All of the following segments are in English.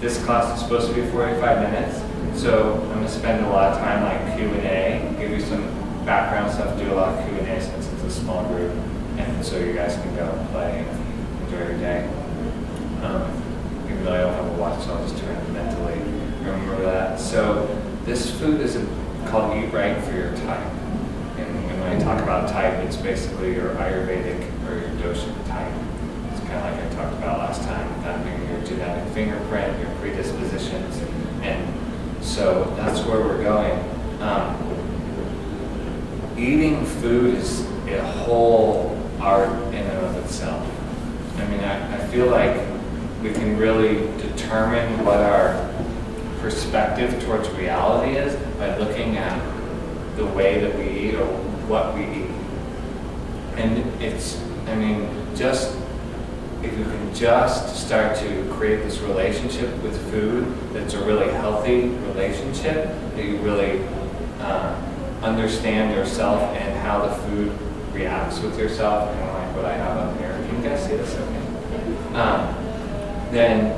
this class is supposed to be 45 minutes, so I'm going to spend a lot of time like Q&A, give you some background stuff, do a lot of Q&A since it's a small group, and so you guys can go and play and enjoy your day. Even though I don't have a watch, so I'll just try to mentally remember that. So this food is called Eat Right for your type. And when I talk about type, it's basically your Ayurvedic or your dosha type. It's kind of like I talked about last time, that being your genetic fingerprint, your predispositions, and so that's where we're going. Eating food is a whole art in and of itself. I mean, I feel like we can really determine what our perspective towards reality is by looking at the way that we eat or what we eat. And it's, I mean, just, if you can just start to create this relationship with food that's a really healthy relationship, that you really understand yourself and how the food reacts with yourself, kind of like what I have up here. Can you guys see this okay? Then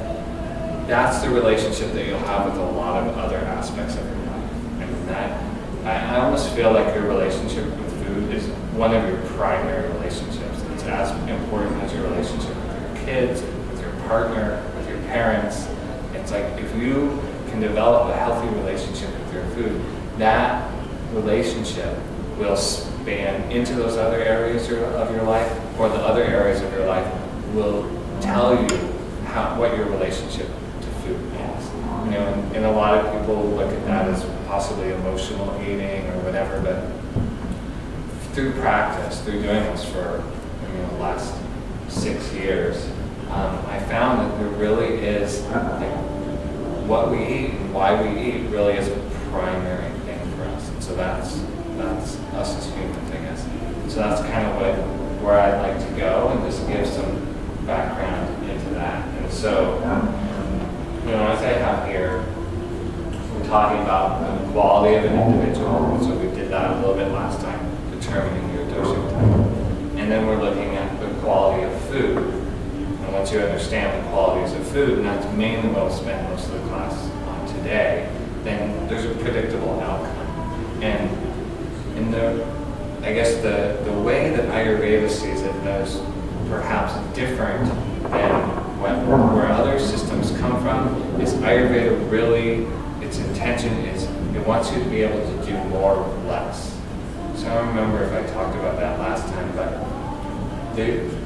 that's the relationship that you'll have with a lot of other aspects of your life. I mean, that, I almost feel like your relationship with food is one of your primary relationships. It's as important as your relationship with your kids, with your partner, with your parents. It's like if you can develop a healthy relationship with your food, that relationship will span into those other areas of your life, or the other areas of your life will tell you what your relationship to food is. You know, and a lot of people look at that as possibly emotional eating or whatever, but through practice, through doing this for the last 6 years, I found that there really is, what we eat and why we eat really is a primary thing for us. And so that's us as humans, I guess. So that's kind of where I'd like to go, and just give some background into that. And so, as I have here, we're talking about the quality of an individual. So we did that a little bit last time, determining your dosha type. And then we're looking at the quality of food. And once you understand the qualities of food, and that's mainly what we'll spend most of the class on today, then there's a predictable outcome. And I guess the way that Ayurveda sees it is perhaps different than where other systems come from. Is Ayurveda really, its intention is it wants you to be able to do more with less. So I don't remember if I talked about that last time, but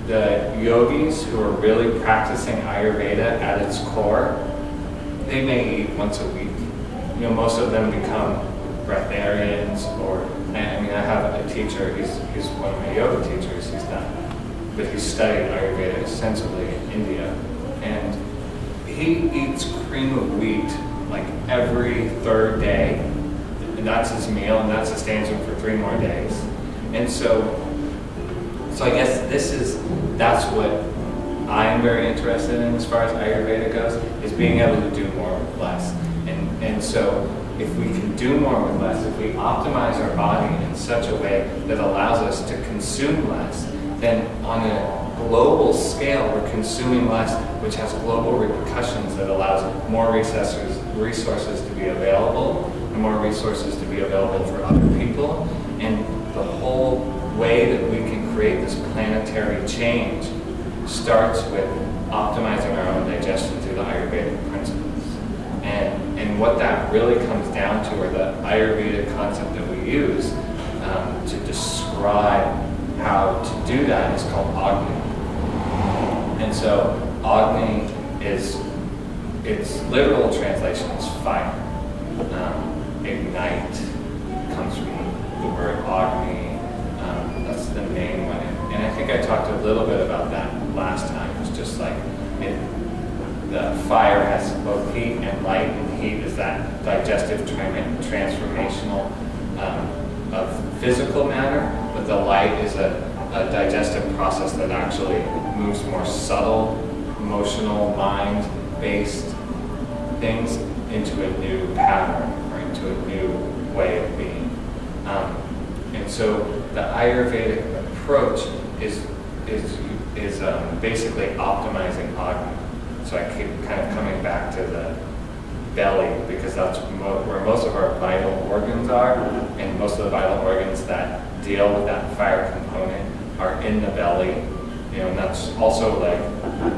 the yogis who are really practicing Ayurveda at its core, they may eat once a week. Most of them become breatharians, or, I mean, I have a teacher, he's one of my yoga teachers, but he studied Ayurveda extensively in India, and he eats cream of wheat like every third day, and that's his meal, and that sustains him for 3 more days. And so I guess that's what I'm very interested in as far as Ayurveda goes, is being able to do more with less. And so if we can do more with less, if we optimize our body in such a way that allows us to consume less, then on a global scale, we're consuming less, which has global repercussions that allows more resources to be available, and more resources to be available for other people. And the whole way that we can create this planetary change starts with optimizing our own digestion through the Ayurvedic principles. And what that really comes down to, or the Ayurvedic concept that we use to describe how to do that, is called Agni. And so Agni is, its literal translation is fire. Ignite comes from the word Agni. That's the main one. And I think I talked a little bit about that last time. It's just like the fire has both heat and light, and heat is that digestive transformational of physical matter, but the light is a digestive process that actually moves more subtle, emotional, mind-based things into a new pattern, or into a new way of being. And so the Ayurvedic approach is basically optimizing Agni. So So I keep kind of coming back to the belly because that's where most of our vital organs are, and most of the vital organs that deal with that fire component are in the belly. You know, and that's also like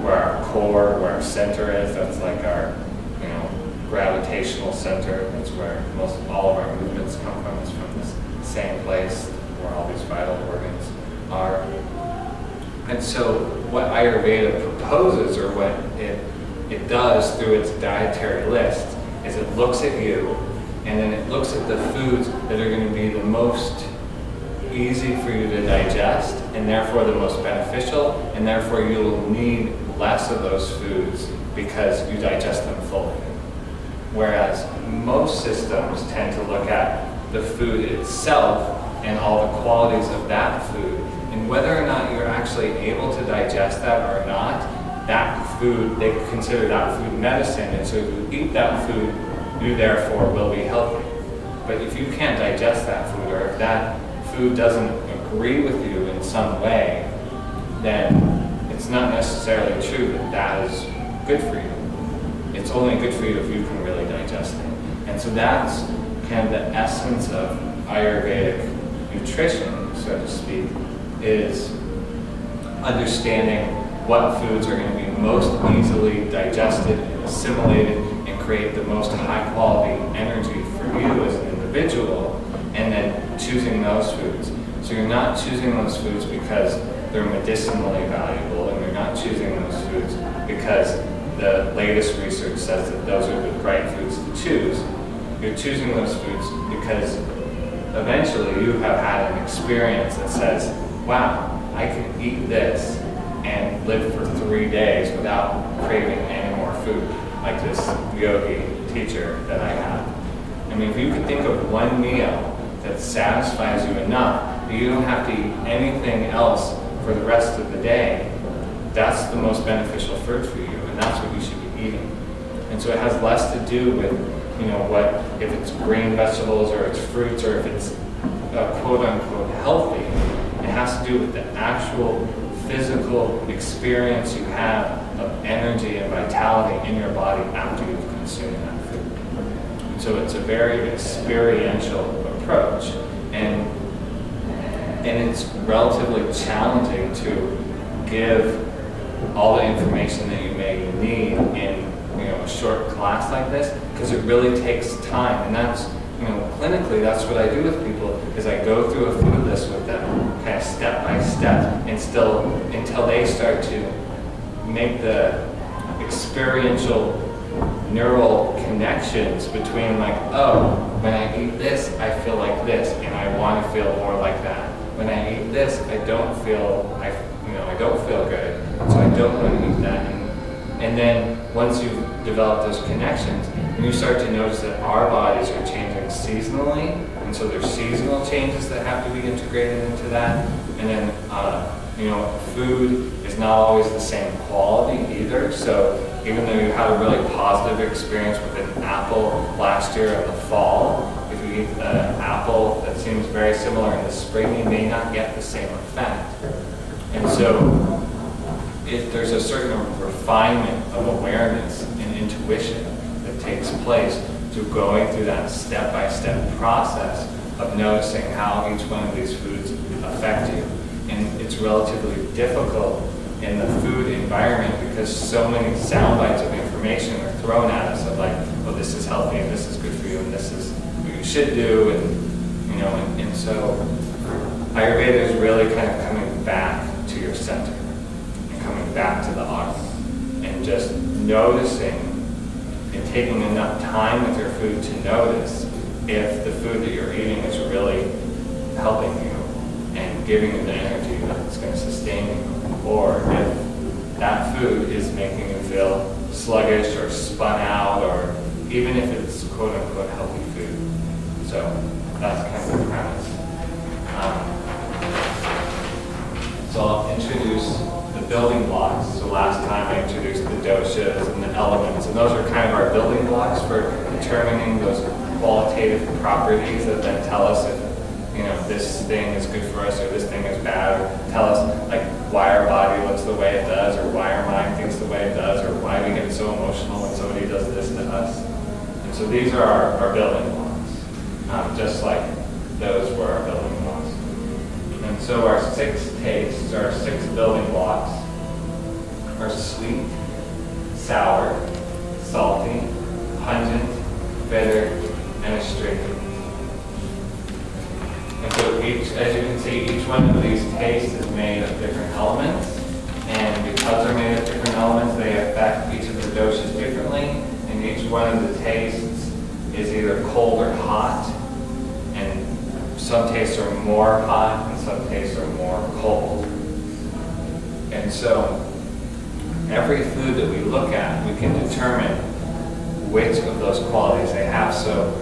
where our core, where our center is. That's like our, you know, gravitational center. That's where all of our movements come from. It's from this same place where all these vital organs are. And so what Ayurveda proposes, or what it does through its dietary list, is it looks at you, and then it looks at the foods that are going to be the most easy for you to digest, and therefore the most beneficial, and therefore you'll need less of those foods because you digest them fully. Whereas most systems tend to look at the food itself and all the qualities of that food, and whether or not you're actually able to digest that or not, that food, they consider that food medicine, and so if you eat that food, you therefore will be healthy. But if you can't digest that food, or if that food doesn't agree with you in some way, then it's not necessarily true that that is good for you. It's only good for you if you can really digest it. And so that's kind of the essence of Ayurvedic nutrition, so to speak, is understanding what foods are going to be most easily digested and assimilated and create the most high quality energy for you as an individual, and then choosing those foods. So you're not choosing those foods because they're medicinally valuable, and you're not choosing those foods because the latest research says that those are the right foods to choose. You're choosing those foods because eventually you have had an experience that says, wow, I can eat this and live for 3 days without craving any more food, like this yogi teacher that I have. I mean, if you could think of one meal that satisfies you enough that you don't have to eat anything else for the rest of the day, that's the most beneficial food for you, and that's what you should be eating. And so it has less to do with, you know, what, if it's green vegetables or it's fruits or if it's quote unquote healthy. It has to do with the actual physical experience you have of energy and vitality in your body after you've consumed that food. And so it's a very experiential approach, and it's relatively challenging to give all the information that you may need in, you know, a short class like this, because it really takes time. And that's, you know, clinically, that's what I do with people, is I go through a food list with them, kind of step by step, and still until they start to make the experiential neural connections between, like, oh, when I eat this, I feel like this, and I want to feel more like that. When I eat this, I don't feel good, so I don't want to eat that. And then once you've developed those connections, you start to notice that our bodies are changing seasonally, and so there's seasonal changes that have to be integrated into that. And then, you know, food is not always the same quality either. So even though you had a really positive experience with an apple last year in the fall, if you eat an apple that seems very similar in the spring, you may not get the same effect. And so there's a certain refinement of awareness and intuition that takes place through going through that step-by-step process of noticing how each one of these foods affect you. And it's relatively difficult in the food environment because so many sound bites of information are thrown at us of like, oh, this is healthy and this is good for you and this is what you should do, and you know, and so Ayurveda is really kind of coming back to your center and coming back to the heart and just noticing and taking enough time with your food to notice if the food that you're eating is really helping you and giving you the energy that's going to sustain you, or if that food is making you feel sluggish or spun out, or even if it's quote-unquote healthy food. So that's kind of the premise. So I'll introduce the building blocks. So last time I introduced the doshas and the elements, and those are kind of our building blocks for determining those qualitative properties that then tell us if you know, this thing is good for us or this thing is bad, or tell us like why our body looks the way it does, or why our mind thinks the way it does, or why we get so emotional when somebody does this to us. And so these are our building blocks, just like those were our building blocks. And so our 6 tastes, our 6 building blocks, are sweet, sour, salty, pungent, bitter, and astringent. And so each, as you can see, each one of these tastes is made of different elements. And because they're made of different elements, they affect each of the doshes differently. And each one of the tastes is either cold or hot. And some tastes are more hot and some tastes are more cold. And so every food that we look at, we can determine which of those qualities they have. So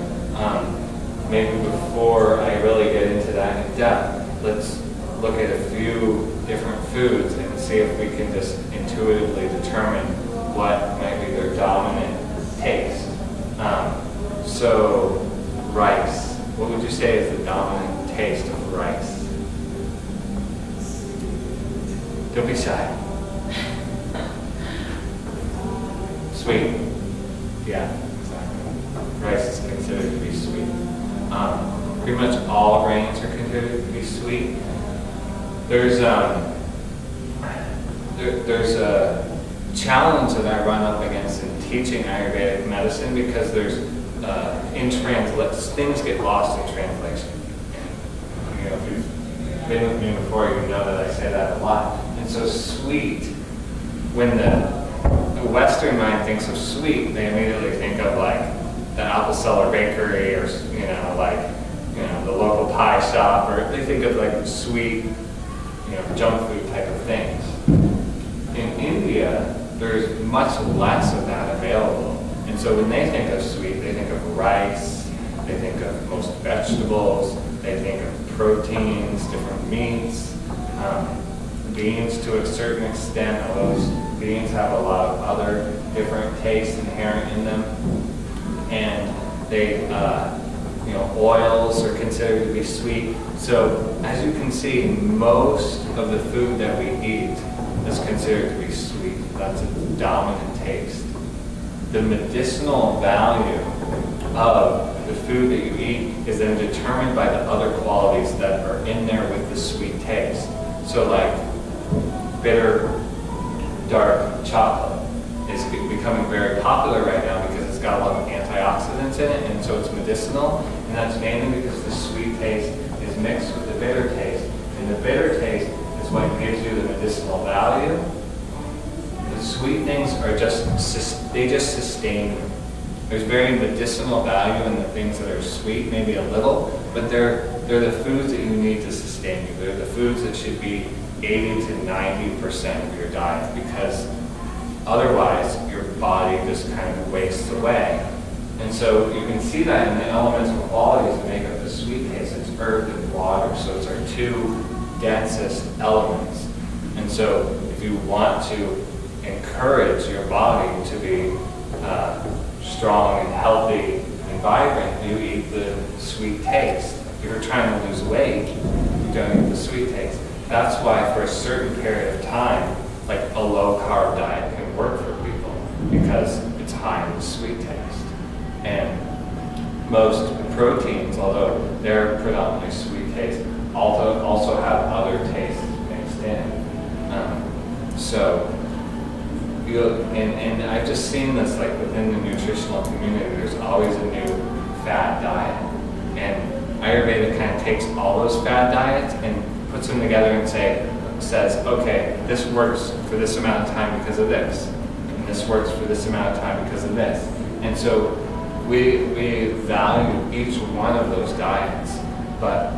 maybe before I really get into that in depth, let's look at a few different foods and see if we can just intuitively determine what might be their dominant taste. So rice, what would you say is the dominant taste of rice? Don't be shy. Sweet. Yeah, exactly. Rice is considered to be sweet. Pretty much all grains are considered to be sweet. There's a challenge that I run up against in teaching Ayurvedic medicine because there's things get lost in translation. You know, if you've been with me before, you know that I say that a lot. And so sweet, when the Western mind thinks of sweet, they immediately think of like the Apple Cellar Bakery, or the local pie shop, or they think of like sweet, junk food type of things. In India, there's much less of that available, and so when they think of sweet, they think of rice, they think of most vegetables, they think of proteins, different meats, beans to a certain extent, although those beans have a lot of other different tastes inherent in them. And they, oils are considered to be sweet. So as you can see, most of the food that we eat is considered to be sweet. That's a dominant taste. The medicinal value of the food that you eat is then determined by the other qualities that are in there with the sweet taste. So like bitter, dark chocolate is becoming very popular right now because it's got a lot of antioxidants in it, and so it's medicinal, and that's mainly because the sweet taste is mixed with the bitter taste, and the bitter taste is what gives you the medicinal value. The sweet things are just sustain you. There's very medicinal value in the things that are sweet, maybe a little, but they're the foods that you need to sustain you. They're the foods that should be 80 to 90% of your diet, because otherwise your body just kind of wastes away. And so you can see that in the elemental qualities that make up the sweet taste. It's earth and water, so it's our 2 densest elements. And so if you want to encourage your body to be strong and healthy and vibrant, you eat the sweet taste. If you're trying to lose weight, you don't eat the sweet taste. That's why for a certain period of time, like a low-carb diet can work for people, because it's high in sweet taste. And most proteins, although they're predominantly sweet taste, also have other tastes mixed in. And I've just seen this like within the nutritional community. There's always a new fad diet, and Ayurveda kind of takes all those fad diets and puts them together and says, okay, this works for this amount of time because of this, and this works for this amount of time because of this. And so we value each one of those diets, but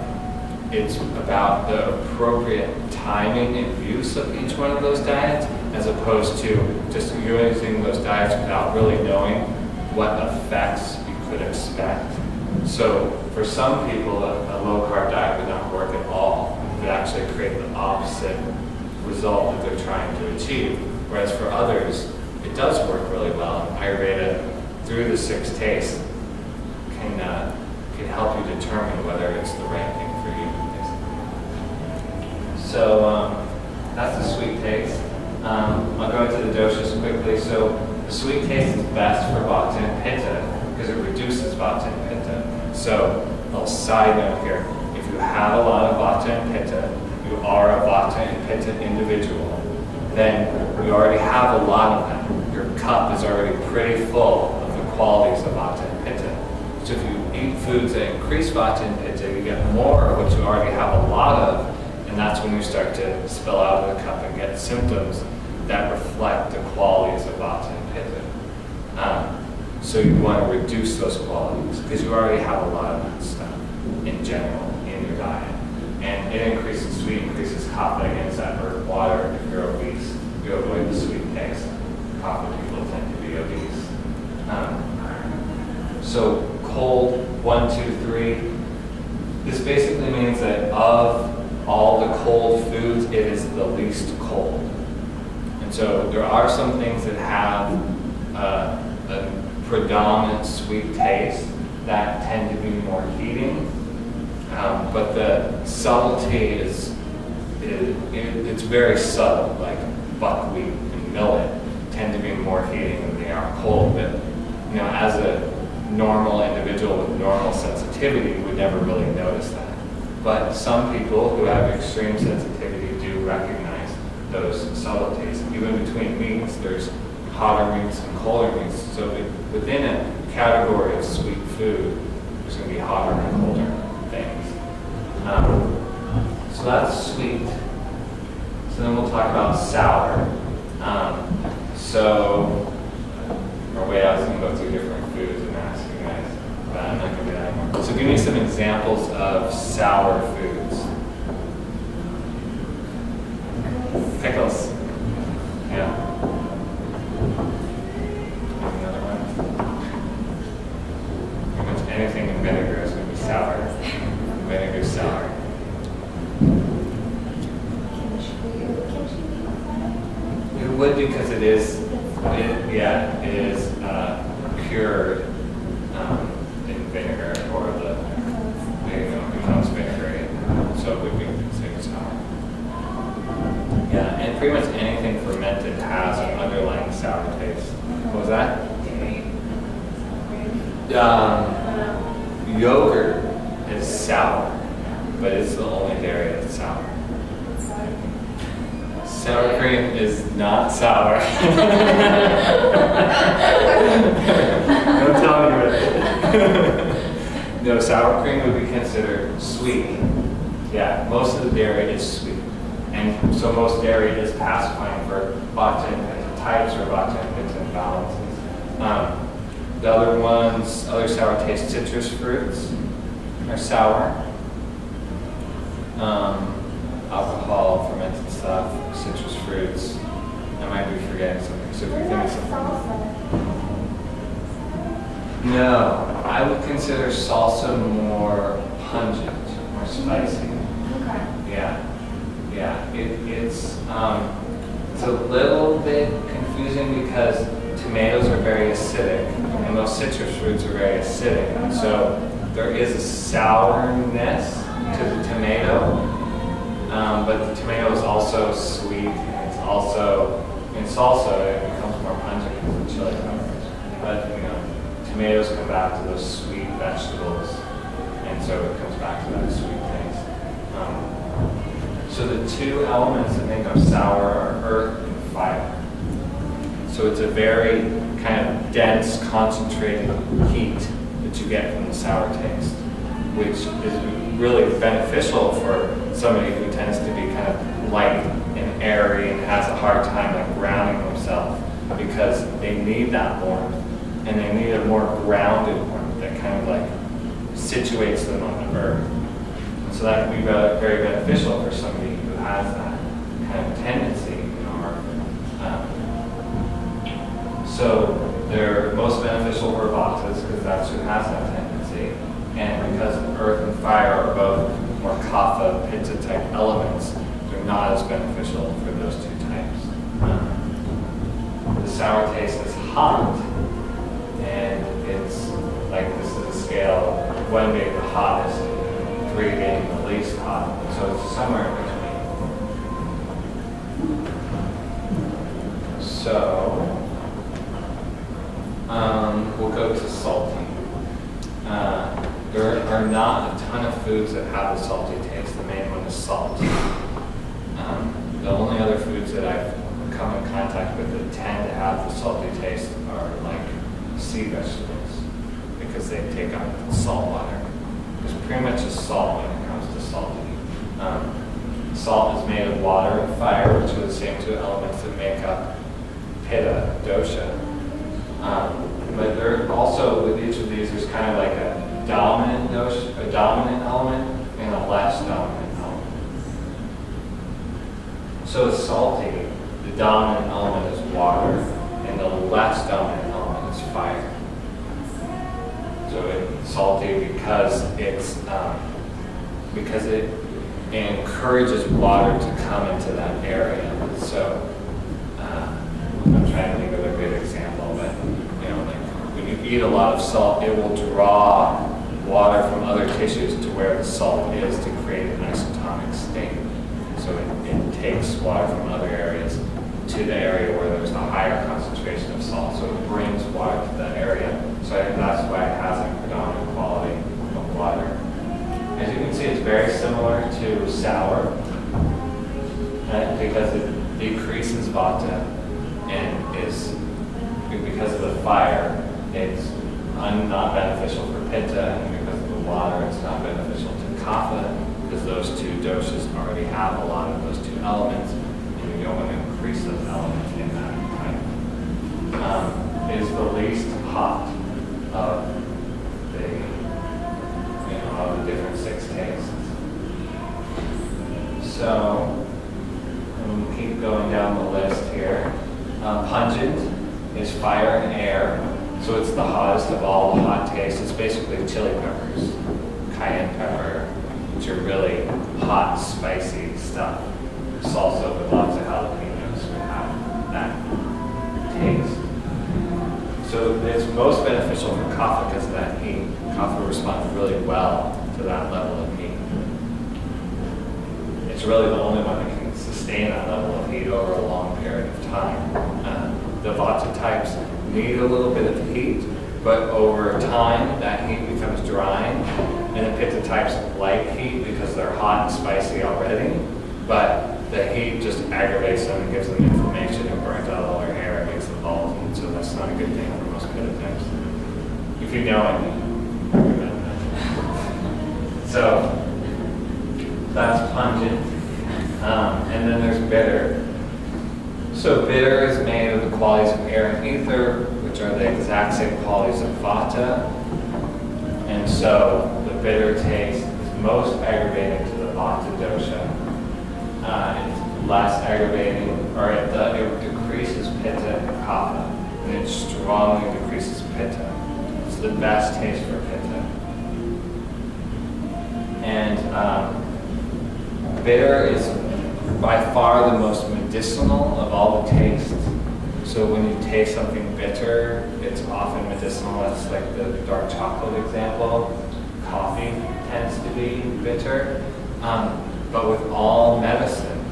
it's about the appropriate timing and use of each one of those diets, as opposed to just using those diets without really knowing what effects you could expect. So for some people, a low-carb diet would not work at all. It would actually create the opposite result that they're trying to achieve. Whereas for others, it does work really well. And Ayurveda, through the 6 tastes, can help you determine whether it's the right thing for So that's the sweet taste. I'll go into the doshas quickly. So the sweet taste is best for vata and pitta because it reduces vata and pitta. So a little side note here, if you have a lot of vata and pitta, you are a vata and pitta individual, then you already have a lot of them. Your cup is already pretty full of the qualities of vata and pitta. So if you eat foods that increase vata and pitta, you get more of what you already have a lot of, and that's when you start to spill out of the cup and get symptoms that reflect the qualities of vata and pitta. So you want to reduce those qualities because you already have a lot of that stuff in general in your diet. And it increases sweet, increases kapha against that earth water. If you're obese, you avoid the sweet taste. Kapha people tend to be obese. So cold, 1, 2, 3. This basically means that of all the cold foods, it is the least cold. And so there are some things that have a predominant sweet taste that tend to be more heating. But the subtlety it's very subtle, like buckwheat and millet tend to be more heating than they are cold. But you know, as a normal individual with normal sensitivity would never really notice that. But some people who have extreme sensitivity do recognize those subtleties. Even between meats, there's hotter meats and colder meats. So within a category of sweet food, there's going to be hotter and colder things. So that's sweet. So then we'll talk about sour. Or wait, I was going to go through different foods and ask you guys, but I'm not going to do that anymore. So give me some examples of sour foods. Pickles. Yeah. Another one? Pretty much anything in vinegar is going to be sour. Vinegar's sour. It would because it is cured in vinegar, or it becomes vinegary, so it would be considered sour. Yeah, and pretty much anything fermented has an underlying sour taste. What was that? Yogurt is sour, but it's the only dairy that's sour. Sour cream is not sour. Don't tell me what. No, sour cream would be considered sweet. Yeah, most of the dairy is sweet. And so most dairy is pacifying for vata and pitta types or vata and pitta imbalances. The other ones, other sour taste, citrus fruits are sour. Alcohol, fermented stuff, citrus fruits. I might be forgetting something. So if you give me something. No, I would consider salsa more pungent, more spicy. Okay. Yeah. It's a little bit confusing because tomatoes are very acidic, and most citrus fruits are very acidic. And so there is a sourness to the tomato. But the tomato is also sweet, and it's also, in salsa, it becomes more pungent because of the chili peppers. But, tomatoes come back to those sweet vegetables, and so it comes back to that sweet taste. So the two elements that make up sour are earth and fire. So it's a very kind of dense, concentrated heat that you get from the sour taste, which is really beneficial for somebody who tends to be kind of light and airy and has a hard time like grounding themselves, because they need that warmth, and they need a more grounded warmth that kind of like situates them on the earth. And so that can be very beneficial for somebody who has that kind of tendency. So they're most beneficial for vatas because that's who has that tendency. And because earth and fire are both more kapha, pitta type elements, they're not as beneficial for those two types. The sour taste is hot, and it's like, this is a scale, 1 being the hottest, 3 being the least hot. So it's somewhere in between. So we'll go to salty. There are not a ton of foods that have a salty taste. The main one is salt. The only other foods that I've come in contact with that tend to have the salty taste are like sea vegetables, because they take up salt water. There's pretty much just salt when it comes to salty. Salt is made of water and fire, which are the same two elements that make up pitta, dosha. But there also, with each of these, there's kind of like a dominant dosha, a dominant element, and a less dominant element. So it's salty. The dominant element is water, and the less dominant element is fire. So it's salty because it encourages water to come into that area. So I'm trying to think of a good example, but like when you eat a lot of salt, it will draw water from other tissues to where the salt is to create an isotonic state. So it takes water from other areas to the area where there's a higher concentration of salt. So it brings water to that area. So I think that's why it has a predominant quality of water. As you can see, it's very similar to sour, because it decreases vata and is, because of the fire, it's not beneficial for pitta, and because of the water, it's not beneficial to kapha, because those two doshas already have a lot of those two elements, and you don't want to increase those elements in that type. It is the least hot of the different 6 tastes. So we'll keep going down the list here. Pungent is fire and air, so it's the hottest of all the hot tastes. It's basically chili peppers, cayenne pepper, which are really hot, spicy stuff. Salsa with lots of jalapenos would have that taste. So it's most beneficial for kapha because of that heat. Kapha responds really well to that level of heat. It's really the only one that can sustain that level of heat over a long period of time. The vata types need a little bit of heat, but over time that heat becomes drying. And the pitta types like heat because they're hot and spicy already, but the heat just aggravates them and gives them inflammation and burns out all their hair and makes them bald. And so that's not a good thing for most pitta types. If you know, I mean. So that's pungent. And then there's bitter. So bitter is made of the qualities of air and ether, which are the exact same qualities of vata. And so the bitter taste is most aggravating to the vata dosha. It's less aggravating, or it decreases pitta and kapha, and it strongly decreases pitta. It's the best taste for pitta. And bitter is by far the most medicinal of all the tastes. So when you taste something bitter, it's often medicinal. That's like the dark chocolate example. Coffee tends to be bitter. But with all medicine,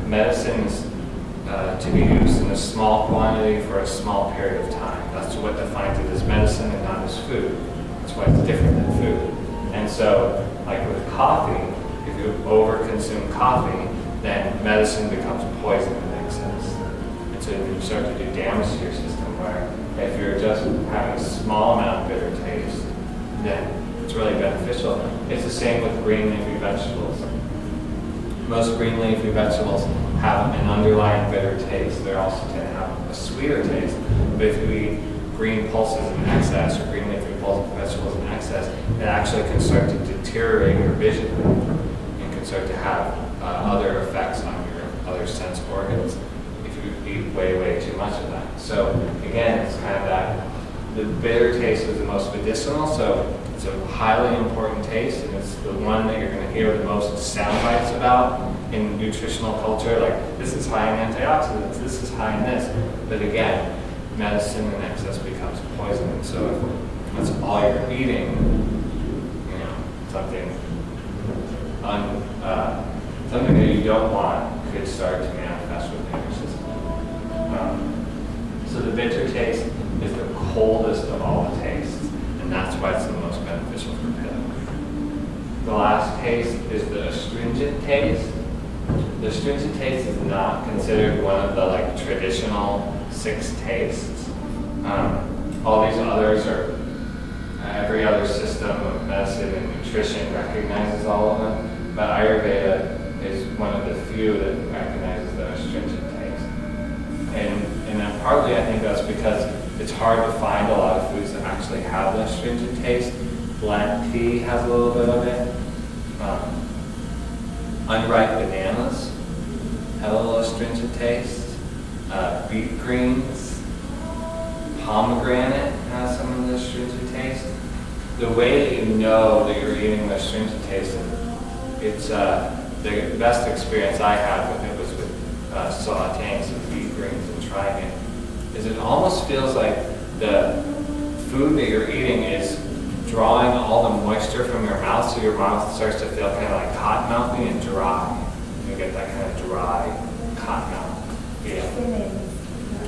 medicine is to be used in a small quantity for a small period of time. That's what defines it as medicine and not as food. That's why it's different than food. And so, like with coffee, if you overconsume coffee, then medicine becomes poison in excess. And so you start to do damage to your system, where if you're just having a small amount of bitter taste, then it's really beneficial. It's the same with green leafy vegetables. Most green leafy vegetables have an underlying bitter taste. They also tend to have a sweeter taste. But if you eat green pulses in excess or green leafy vegetables in excess, it actually can start to deteriorate your vision and can start to have other effects on your other sense organs if you eat way, way too much of that. So again, it's kind of that, the bitter taste is the most medicinal, so it's a highly important taste, and it's the one that you're going to hear the most sound bites about in nutritional culture, like this is high in antioxidants, this is high in this. But again, medicine in excess becomes poison, and so if that's all you're eating, something that you don't want could start to manifest within your system. the bitter taste is the coldest of all the tastes, and that's why it's the most beneficial for pitta. The last taste is the astringent taste. The astringent taste is not considered one of the like traditional 6 tastes. All these others are, every other system of medicine and nutrition recognizes all of them, but Ayurveda is one of the few that recognizes the astringent taste. And then partly I think that's because it's hard to find a lot of foods that actually have the astringent taste. Black tea has a little bit of it. Unripe bananas have a little astringent taste. Beet greens, pomegranate has some of the astringent taste. The way that you know that you're eating the astringent taste, it's the best experience I had with it was with sauteing some beet greens and trying it, is it almost feels like the food that you're eating is drawing all the moisture from your mouth, so your mouth starts to feel kind of like cotton-mouthy and dry. You get that kind of dry cotton-mouth feel.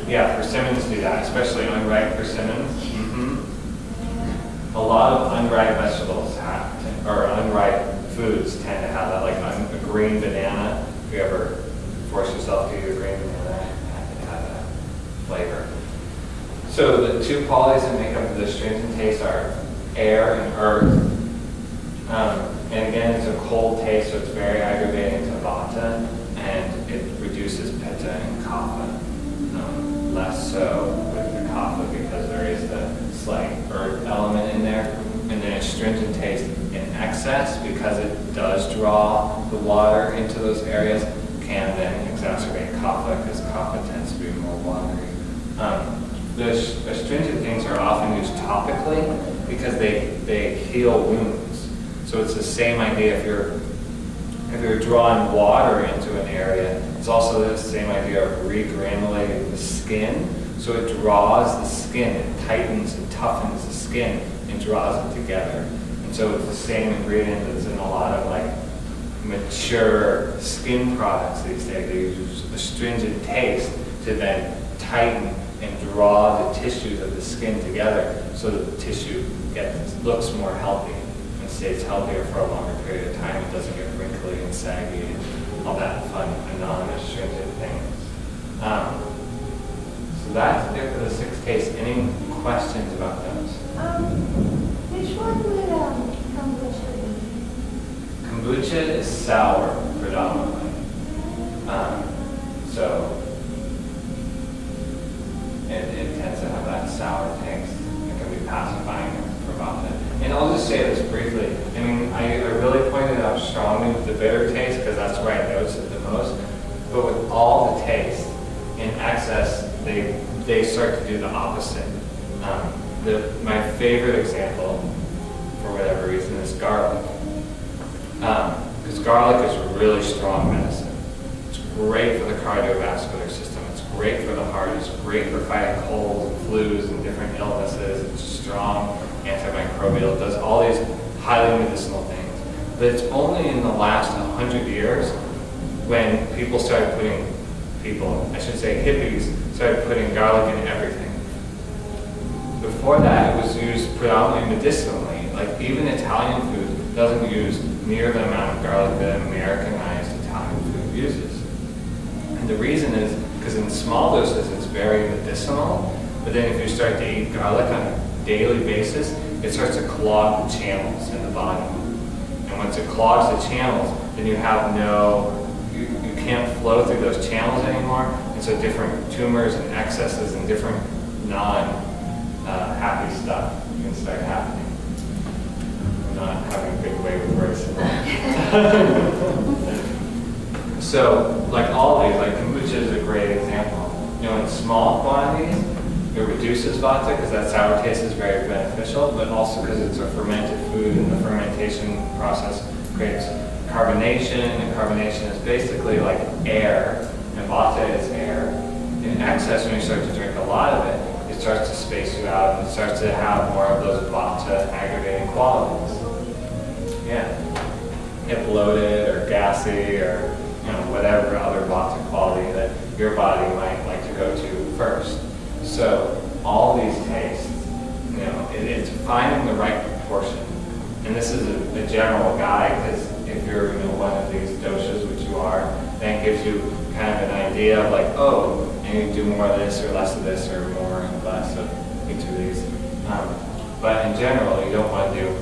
Yeah, persimmons do that, especially unripe persimmons. A lot of unripe vegetables or unripe foods tend to have that, like a green banana. If you ever force yourself to eat a green banana, it can have that flavor. So the 2 qualities that make up the astringent taste are air and earth. And again, it's a cold taste, so it's very aggravating to vata, and it reduces pitta and kapha. Less so with the kapha because there is the slight earth element in there. And then astringent taste in excess, because it does draw the water into those areas, can then exacerbate kapha, because kapha tends to be more watery. The astringent things are often used topically because they heal wounds. So it's the same idea if you're drawing water into an area, it's also the same idea of regranulating the skin. So it draws the skin, it tightens and toughens the skin and draws it together. And so it's the same ingredient that's in a lot of like mature skin products these days. They use astringent taste to then tighten and draw the tissues of the skin together so that the tissue looks more healthy and stays healthier for a longer period of time. It doesn't get wrinkly and saggy and all that fun non-astringent things. So that's it for the 6 tastes. Any questions about those? Which one would kombucha be? Kombucha is sour predominantly. So it tends to have that sour taste. It can be pacifying for vata. And I'll just say this briefly. I mean, I really pointed out strongly with the bitter taste because that's where I noticed it the most. But with all the taste, in excess, they start to do the opposite. My favorite example, for whatever reason, is garlic. Because garlic is really strong medicine. It's great for the cardiovascular system. It's great for the heart. It's great for fighting colds and flus and different illnesses. It's strong antimicrobial. It does all these highly medicinal things. But it's only in the last 100 years when people started putting, hippies started putting garlic in everything. Before that, it was used predominantly medicinally. Like even Italian food doesn't use near the amount of garlic that Americanized Italian food uses. And the reason is because in small doses it's very medicinal, but then if you start to eat garlic on a daily basis, it starts to clog the channels in the body. And once it clogs the channels, then you have you can't flow through those channels anymore, and so different tumors and excesses and different non-happy stuff can start happening. I'm not having a good way with words. So, like all these, like kombucha is a great example. You know, in small quantities, it reduces vata because that sour taste is very beneficial, but also because it's a fermented food and the fermentation process creates carbonation, and carbonation is basically like air, and vata is air. In excess, when you start to drink a lot of it, it starts to space you out and it starts to have more of those vata aggravating qualities. Yeah. Get bloated or gassy or whatever other vata quality that your body might like to go to first. So all these tastes, it's finding the right proportion. And this is a general guide, because if you're one of these doshas, which you are, then it gives you kind of an idea of like, oh, I need to do more of this or less of this or more and less of each of these. But in general, you don't want to do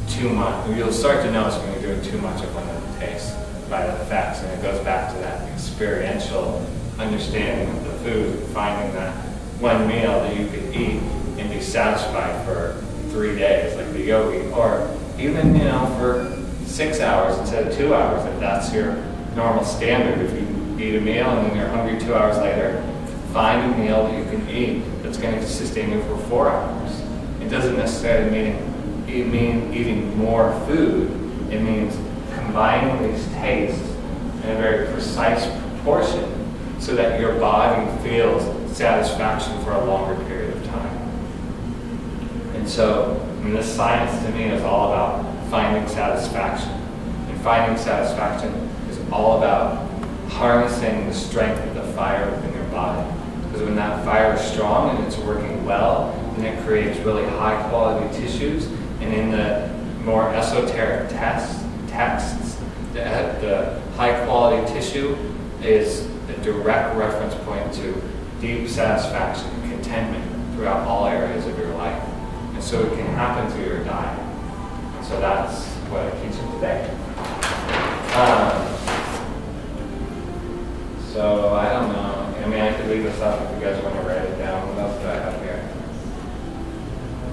too much. You'll start to notice when you're doing too much of one of the tastes by the effects, and it goes back to that experiential understanding of the food, finding that one meal that you could eat and be satisfied for 3 days, like the yogi, or even for 6 hours instead of 2 hours, if that's your normal standard. If you eat a meal and then you're hungry 2 hours later, find a meal that you can eat that's going to sustain you for 4 hours. It doesn't necessarily mean eating more food. It means combining these tastes in a very precise proportion so that your body feels satisfaction for a longer period of time. And so, this science to me is all about finding satisfaction. And finding satisfaction is all about harnessing the strength of the fire within your body. Because when that fire is strong and it's working well, then it creates really high quality tissues. And in the more esoteric texts, the high quality tissue is a direct reference point to deep satisfaction and contentment throughout all areas of your life. And so it can happen through your diet. And so that's what I teach you today. So I don't know. I could leave this up if you guys want to write it down. What else do I have here?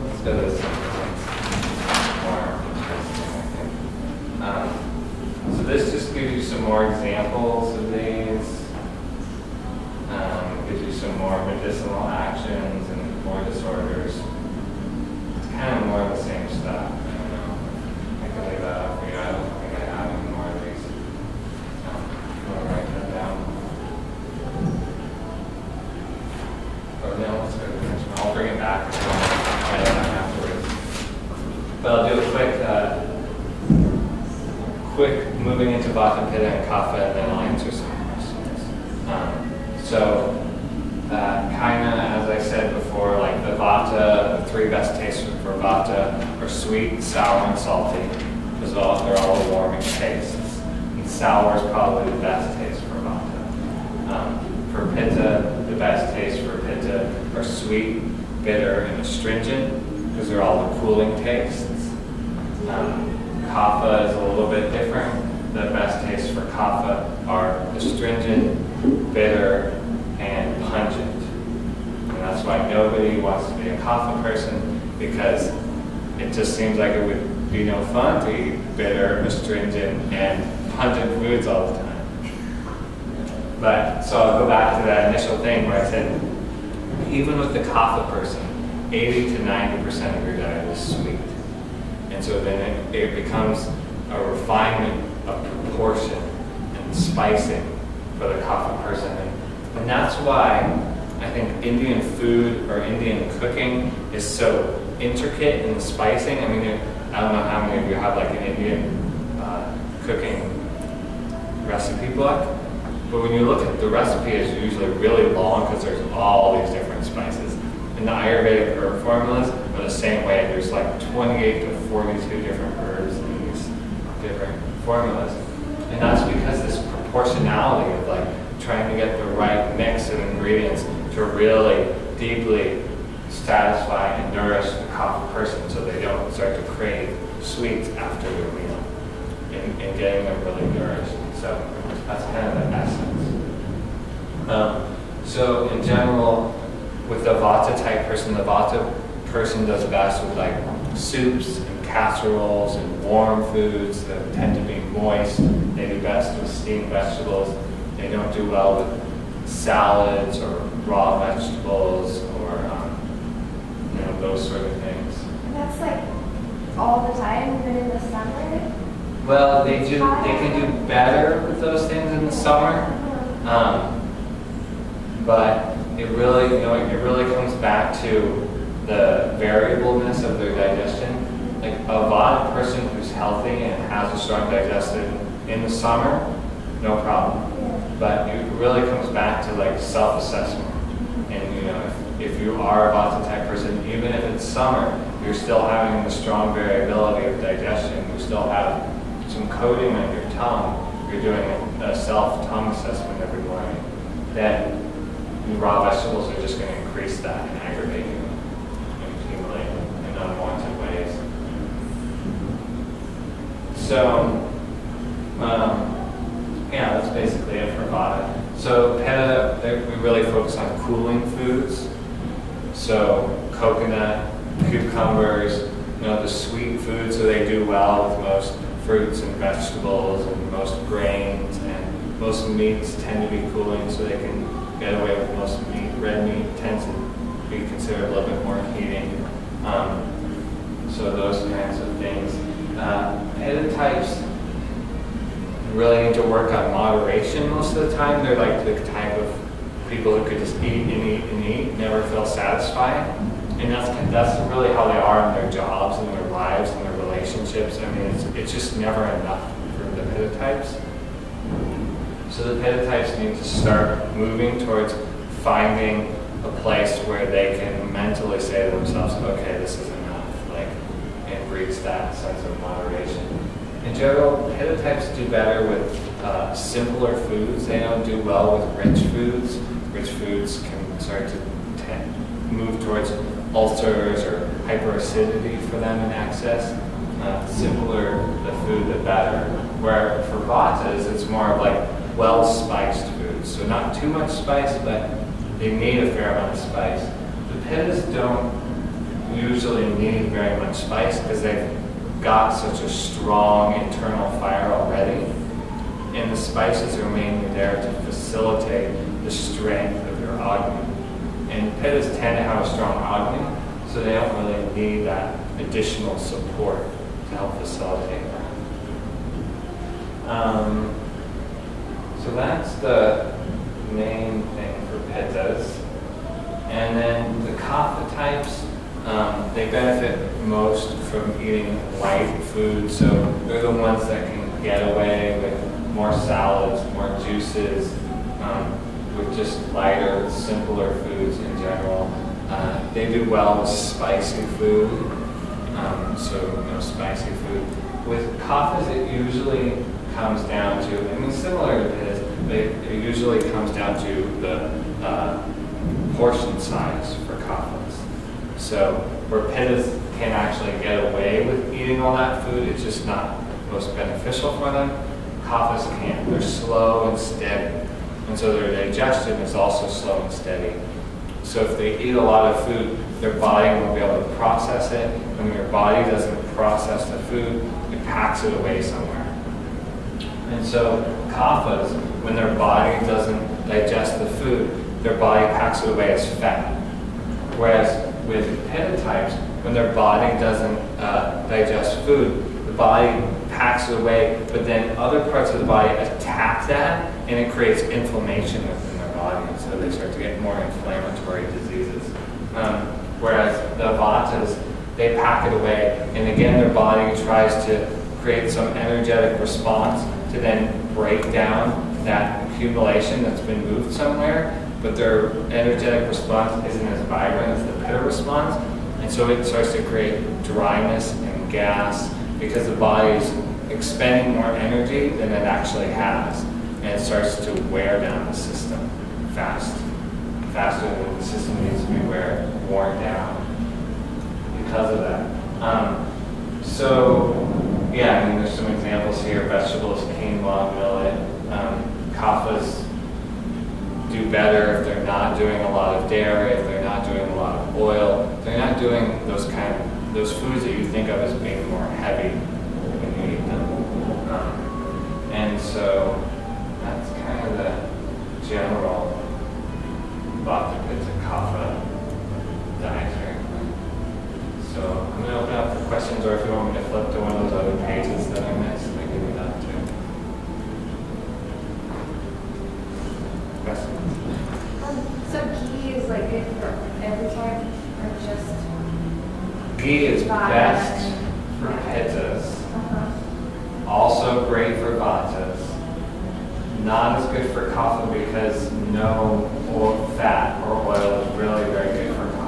Let's do this. So this just gives you some more examples of these. Gives you some more medicinal actions and more disorders. It's kind of more of the same stuff. I don't know. I can leave that up for you. I don't think I have any more of these. I'll write that down. Or no, let's go to the next one. I'll bring it back and write it down afterwards. But I'll do a quick moving into Vata, Pitta, and Kapha, and then I'll answer some questions. Kind of, as I said before, like the Vata, the 3 best tastes for Vata are sweet, sour, and salty, because they're all warming tastes. And sour is probably the best taste for Vata. For Pitta, the best taste for Pitta are sweet, bitter, and astringent, because they're all the cooling tastes. Kapha is a little bit different. The best tastes for Kapha are astringent, bitter, and pungent. And that's why nobody wants to be a Kapha person, because it just seems like it would be no fun to eat bitter, astringent, and pungent foods all the time. But, so I'll go back to that initial thing where I said, even with the Kapha person, 80 to 90% of your diet is sweet. And so then it becomes a refinement of proportion and spicing for the Kapha person. And that's why I think Indian food or Indian cooking is so intricate in the spicing. I don't know how many of you have like an Indian cooking recipe book, but when you look at the recipe, it's usually really long because there's all these different spices. And the Ayurvedic herb formulas are the same way. There's like 28 to 42 different herbs in these different formulas. And that's because this proportionality of like trying to get the right mix of ingredients to really deeply satisfy and nourish the Kapha person so they don't start to crave sweets after their meal and getting them really nourished. So that's kind of the essence. So in general, with the Vata type person, the Vata person does best with like soups and casseroles and warm foods that tend to be moist. They do best with steamed vegetables. They don't do well with salads or raw vegetables or those sort of things. And that's like all the time, even in the summer? Well, they can do better with those things in the summer, but it really comes back to the variableness of their digestion. Like a Vata person who's healthy and has a strong digestion in the summer, no problem. But it really comes back to like self-assessment. And if you you are a Vata type person, even if it's summer, you're still having the strong variability of digestion. You still have some coating on your tongue. You're doing a self-tongue assessment every morning. Then raw vegetables are just going to increase that and aggravate you and accumulate in unwanted ways. So, yeah, that's basically it for Vata. So Pitta, we really focus on cooling foods. So coconut, cucumbers, the sweet foods, so they do well with most fruits and vegetables and most grains, and most meats tend to be cooling, so they can get away with most meat. Red meat tends to be considered a little bit more heating. So those kinds of things. Pitta types really need to work on moderation most of the time. They're like the type of people who could just eat and eat and eat, never feel satisfied. And that's really how they are in their jobs and their lives and their relationships. I mean, it's just never enough for the Pitta types. So the Pitta types need to start moving towards finding a place where they can mentally say to themselves, okay, this is enough, and reach that sense of moderation. In general, Pitta types do better with simpler foods. They don't do well with rich foods. Rich foods can start to move towards ulcers or hyperacidity for them in excess. Simpler the food, the better. Where for Vatas, it's more of like well-spiced foods. So not too much spice, but they need a fair amount of spice. The Pittas don't usually need very much spice because they've got such a strong internal fire already. And the spices are mainly there to facilitate the strength of your Agni. And Pittas tend to have a strong Agni, so they don't really need that additional support to help facilitate that. So that's the main thing for Pittas. And then the Kapha types, they benefit most from eating light food. So they're the ones that can get away with more salads, more juices, with just lighter, simpler foods in general. They do well with spicy food. So spicy food. With Kaphas, it usually comes down to, similar to this, but it usually comes down to the portion size for Kaphas. So where Pittas can actually get away with eating all that food, it's just not most beneficial for them. Kaphas can't. They're slow and steady. And so their digestion is also slow and steady. So if they eat a lot of food, their body won't be able to process it. When your body doesn't process the food, it packs it away somewhere. And so Kaphas, when their body doesn't digest the food, their body packs it away as fat. Whereas with Pitta types, when their body doesn't digest food, the body packs it away, but then other parts of the body attack that, and it creates inflammation within their body, and so they start to get more inflammatory diseases. Whereas the Vatas, they pack it away, and again their body tries to create some energetic response to then break down that accumulation that's been moved somewhere, but their energetic response isn't as vibrant as the Pitta response, and so it starts to create dryness and gas because the body is expending more energy than it actually has, and it starts to wear down the system faster than the system needs to be worn down because of that. So yeah, there's some examples here: vegetables, quinoa, millet. Kaphas do better if they're not doing a lot of dairy, if they're not doing a lot of oil, if they're not doing those foods that you think of as being more heavy when you eat them. And so that's kind of the general Vata, Pitta, Kapha dietary plan. So I'm going to open up for questions, or if you want me to flip to one of those other pages that I missed, I can do that too. Questions? So ghee is like good for every time, or just Ghee is Vata best and- for okay. Pittas. Uh-huh. Also great for Vatas. Not as good for Kapha because no fat or oil is really very good for Kapha.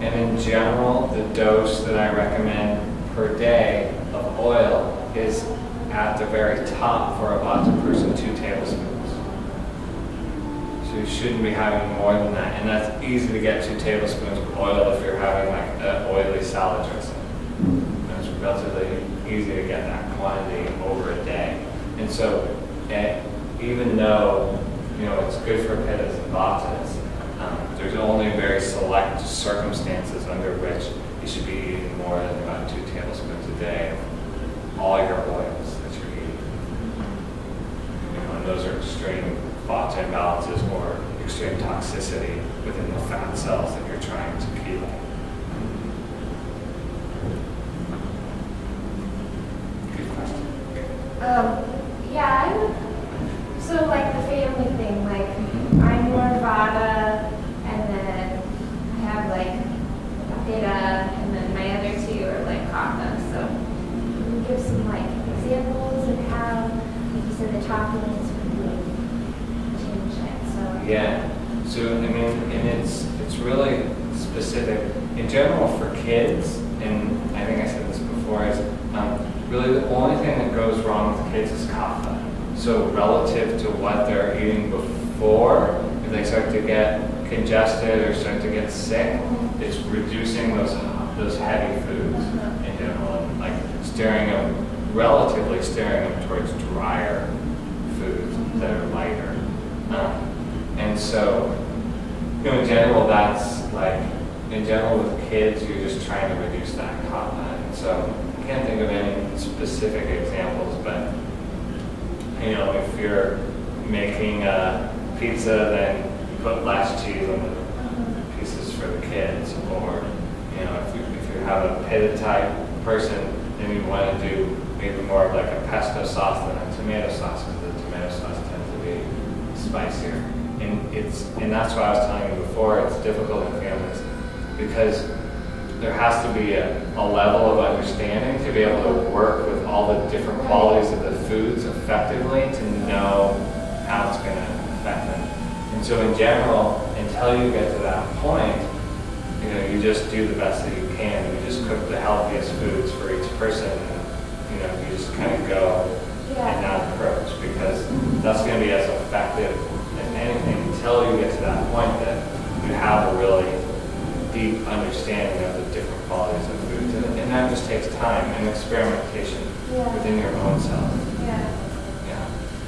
And in general, the dose that I recommend per day of oil is at the very top for a Vata person, 2 tablespoons. So you shouldn't be having more than that. And that's easy to get 2 tablespoons of oil if you're having like an oily salad dressing. It's relatively easy to get that quantity over a day. And so even though it's good for Pittas and Vatas, there's only very select circumstances under which you should be eating more than about 2 tablespoons a day of all your oils that you're eating. And those are extreme Vata imbalances or extreme toxicity within the fat cells that you're trying to chelate. Good question. Yeah, so like the family thing, like I'm more Vata, and then I have like Pitta, and then my other 2 are like Kapha. So can you give some like examples of how, like you said, the toppings would like change it? So Yeah. So I mean, and it's really specific. In general, for kids, and I think I said this before, is really the only thing that goes wrong with kids is Kapha. So relative to what they're eating before, if they start to get congested or start to get sick, it's reducing those heavy foods in general, and like relatively steering them towards drier foods that are lighter. And so, in general, with kids, you're just trying to reduce that kapha. And so, I can't think of any specific examples, but if you're making a pizza, then you put less cheese on the pieces for the kids. Or, if you have a Pitta type person, then you want to do maybe more of like a pesto sauce than a tomato sauce, because the tomato sauce tends to be spicier. And that's why I was telling you before, it's difficult in families, because there has to be a level of understanding to be able to work with all the different qualities of the foods effectively to know how it's going to affect them. And so in general, until you get to that point, you just do the best that you can. You just cook the healthiest foods for each person, and you just kind of go in that approach, because that's going to be as effective as anything until you get to that point that you have a really deep understanding of the different qualities of foods. And that just takes time and experimentation within your own self. Yeah.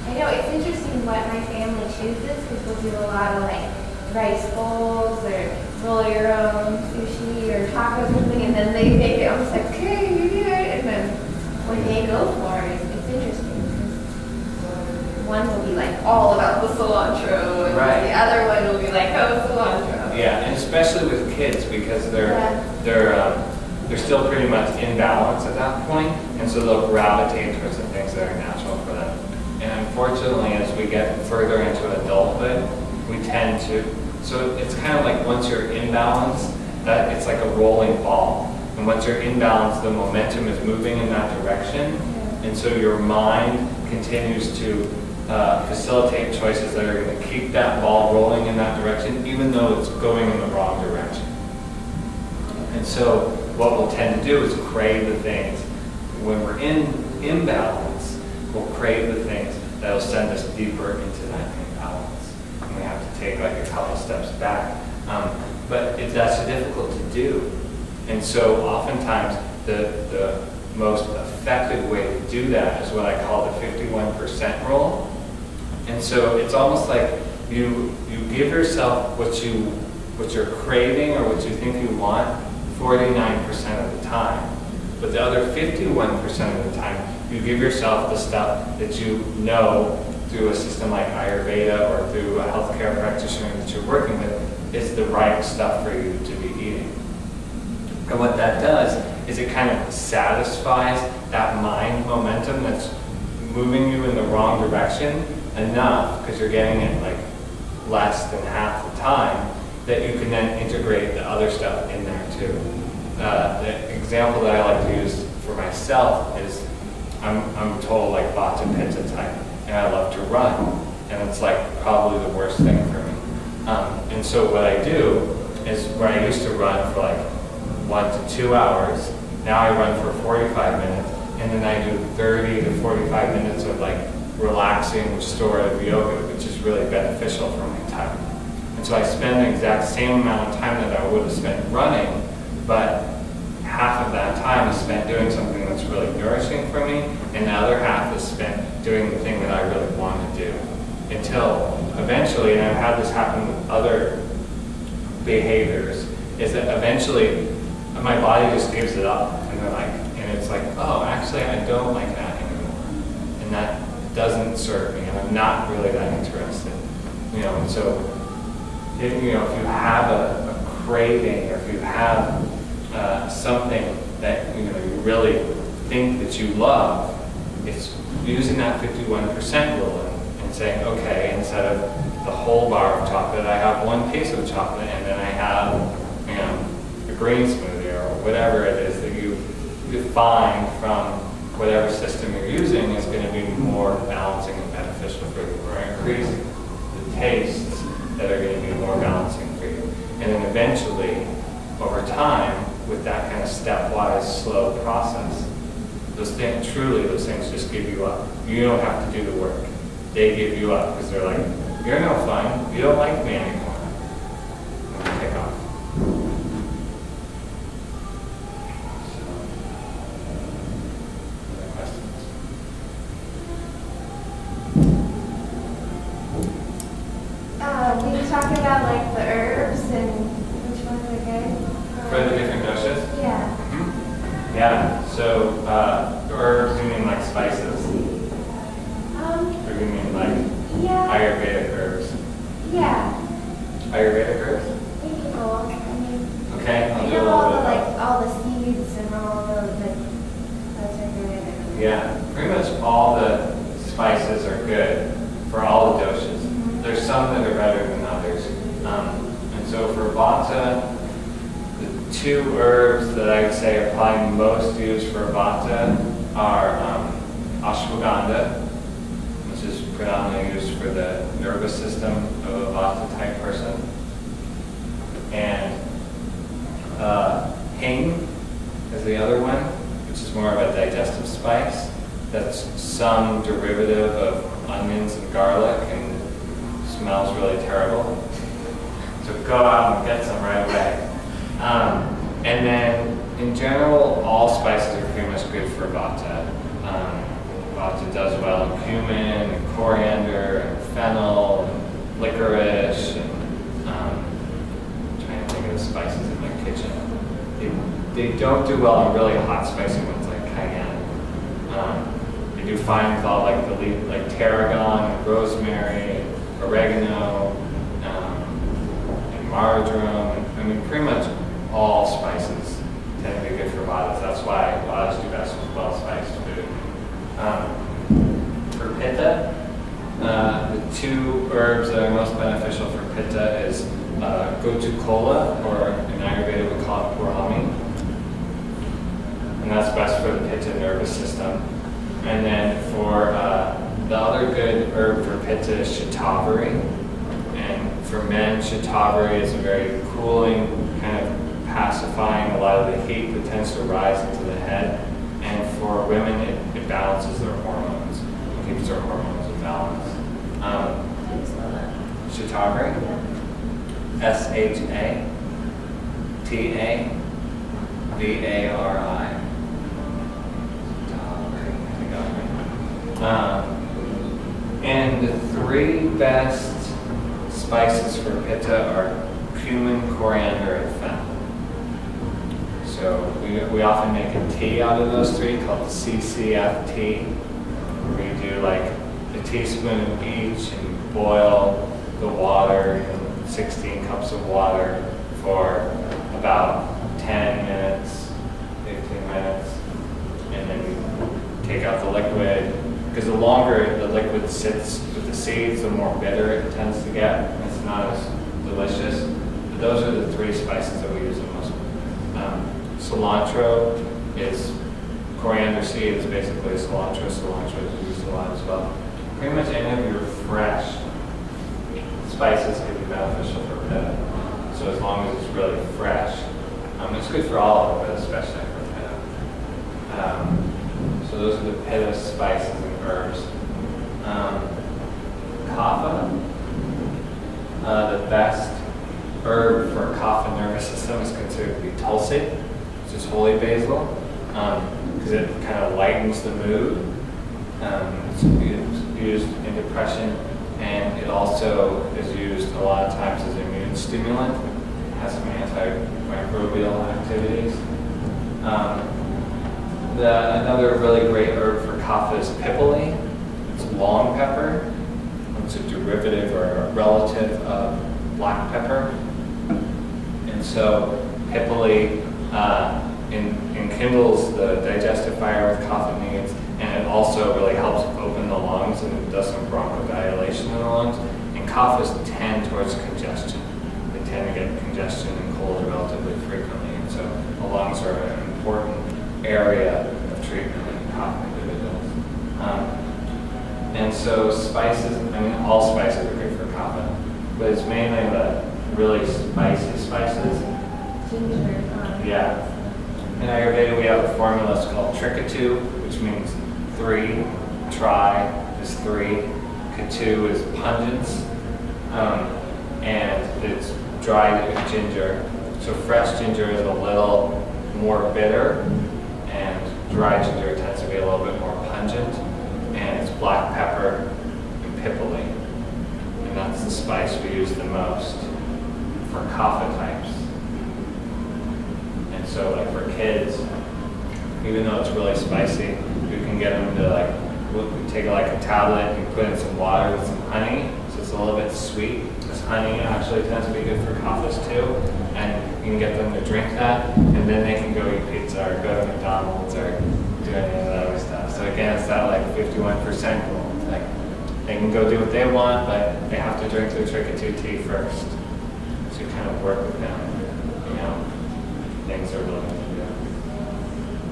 I know, it's interesting what my family chooses, because we'll do a lot of like rice bowls or roll your own sushi or tacos or something, and then they make it almost like, okay, you do it, and then what they go for is, it's interesting, because one will be like all about the cilantro, and the other one will be like, oh, cilantro. Yeah, and especially with kids, because they're still pretty much in balance at that point, and so they'll gravitate towards the things that are natural for them. And unfortunately, as we get further into adulthood, we tend to, so it's kind of like once you're in balance, that it's like a rolling ball. And once you're in balance, the momentum is moving in that direction. And so your mind continues to facilitate choices that are going to keep that ball rolling in that direction, even though it's going in the wrong direction. And so what we'll tend to do is crave the things. When we're in imbalance, we'll crave the things that'll send us deeper into that imbalance. And we have to take like a couple steps back. But that's difficult to do. And so oftentimes the most effective way to do that is what I call the 51% rule. And so it's almost like you give yourself what you're craving or what you think you want 49% of the time. But the other 51% of the time, you give yourself the stuff that you know through a system like Ayurveda or through a healthcare practitioner that you're working with is the right stuff for you to be eating. And what that does is it kind of satisfies that mind momentum that's moving you in the wrong direction enough, because you're getting it like less than half the time, that you can then integrate the other stuff in there too. The example that I like to use for myself is I'm total like Vata Pitta type, and I love to run, and it's like probably the worst thing for me. And so what I do is where I used to run for like 1 to 2 hours. Now I run for 45 minutes, and then I do 30 to 45 minutes of like relaxing, restorative yoga, which is really beneficial for my time. And so I spend the exact same amount of time that I would have spent running, but half of that time is spent doing something that's really nourishing for me, and the other half is spent doing the thing that I really want to do. Until eventually, and I've had this happen with other behaviors, is that eventually my body just gives it up, and it's like, oh, actually I don't like that anymore, and that doesn't serve me, and I'm not really that interested, and so, if you have a craving, or if you have something that you really think that you love, it's using that 51% rule and saying, okay, instead of the whole bar of chocolate, I have one piece of chocolate, and then I have a green smoothie or whatever it is that you find from whatever system you're using is going to be more balancing and beneficial for you, or increase the tastes that are going to be more balancing for you. And then eventually, over time, with that kind of stepwise, slow process, those things just give you up. You don't have to do the work. They give you up because they're like, you're no fun. You don't like me anymore. And you take off. Other questions? We were talking about like the herbs and which ones are good. For the different doshes? Yeah. Mm-hmm. Yeah. So herbs, you mean like spices? Or you mean like Yeah. Ayurvedic herbs? Yeah. Ayurvedic herbs? Maybe both. I mean, Okay, I'll I do a know little all bit the of both. all the seeds and all those are good. Yeah, pretty much all the spices are good for all the doshes. There's some that are better than others. And so for Vata, the two herbs that I would say are probably most used for Vata are ashwagandha, which is predominantly used for the nervous system of a Vata type person, and hing is the other one, which is more of a digestive spice. That's some derivative of onions and garlic and smells really terrible. So go out and get some right away. And then, in general, all spices are pretty much good for Vata. Vata does well in cumin, and coriander, and fennel, and licorice, and I'm trying to think of the spices in my kitchen. They don't do well on really hot, spicy ones like cayenne. They do fine with all like the leaf, like tarragon, and rosemary, and oregano, and marjoram. I mean, pretty much all spices tend to be good for Vatas. That's why Vatas do best with well-spiced food. For Pitta, the two herbs that are most beneficial for Pitta is Gotu kola, or in Ayurveda we call it Brahmi. And that's best for the Pitta nervous system. And then for the other good herb for Pitta is Shatavari. And for men, Shatavari is a very cooling, kind of pacifying a lot of the heat that tends to rise into the head. And for women, it balances their hormones. It keeps their hormones in balance. Shatavari? Shatavari. And the three best spices for Pitta are cumin, coriander, and fennel. So we often make a tea out of those three called CCF tea. We do like a teaspoon of each and boil the water in 16 cups of water for about 10 minutes, 15 minutes, and then we take out the liquid. Because the longer the liquid sits with the seeds, the more bitter it tends to get, and it's not as delicious. But those are the three spices that we use the most. Cilantro is, coriander seed is basically cilantro. Cilantro is used a lot as well. Pretty much any of your fresh spices can be beneficial for Pitta. So as long as it's really It's good for all of it, but especially for pitta. So those are the pitta spices and herbs. Kapha, the best herb for kapha nervous system is considered to be tulsi, which is holy basil, because it kind of lightens the mood. It's used in depression, and it also is used a lot of times as an immune stimulant. It has some antimicrobial activities. Another really great herb for kapha is pipali. It's long pepper. It's a derivative or a relative of black pepper. And so pipali enkindles the digestive fire with kapha needs, and it also really helps open the lungs and it does some bronchodilation in the lungs. And kaphas tend towards congestion. They tend to get congestion and cold relatively frequently, and so the lungs are an important area of treatment in kapha individuals. And so spices, I mean all spices are good for kapha, but it's mainly the really spicy spices. Ginger. Yeah. In Ayurveda we have a formula, it's called Trikatu, which means 3, tri is 3, katu is pungence, and it's dried ginger. So fresh ginger is a little more bitter, and dry ginger tends to be a little bit more pungent, and it's black pepper and pipali. And that's the spice we use the most for kapha types. And so like for kids, even though it's really spicy, you can get them to like, we take like a tablet and put in some water with some honey, so it's a little bit sweet. This honey actually tends to be good for kaphas too, and you can get them to drink that, and then they can go eat pizza or go to McDonald's or do any of that other stuff. So again, it's that like 51% rule. Like they can go do what they want, but they have to drink their Trikatu tea first. So you kind of work with them, you know, things are willing to do.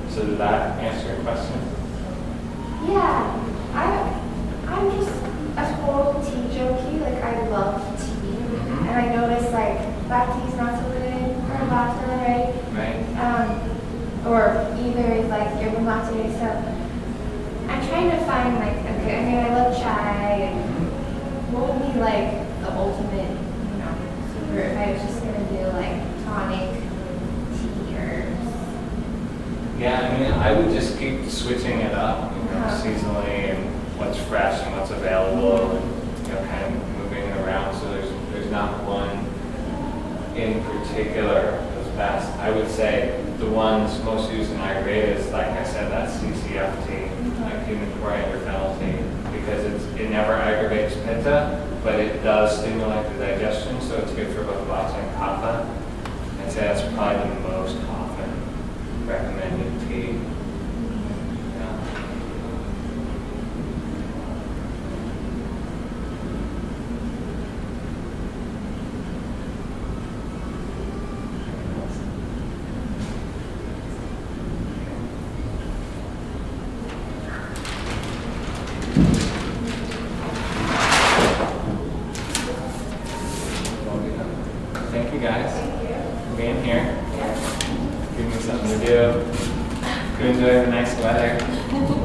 So did that answer your question? Yeah, I'm just a total tea junkie. Like I love tea, and I noticed like black tea is not so good or latte, right? Right. Or either is like yerba mate. So I'm trying to find like a good. I mean, I love chai. And what would be like the ultimate, you know, super if I was just gonna do like tonic tea herbs? Yeah, I mean, I would just keep switching it up, you know, seasonally and what's fresh and what's available, and you know, kind of moving it around. So there's not one in particular that's best. I would say the ones most used in Ayurveda is, like I said, that CCFT, like human coriander fennel tea, because it never aggravates pitta, but it does stimulate the digestion, so it's good for both vata and kapha. I'd say that's probably the most often recommended tea. Yeah. Thank you guys for being here. Give me something to do. Go enjoy the nice weather.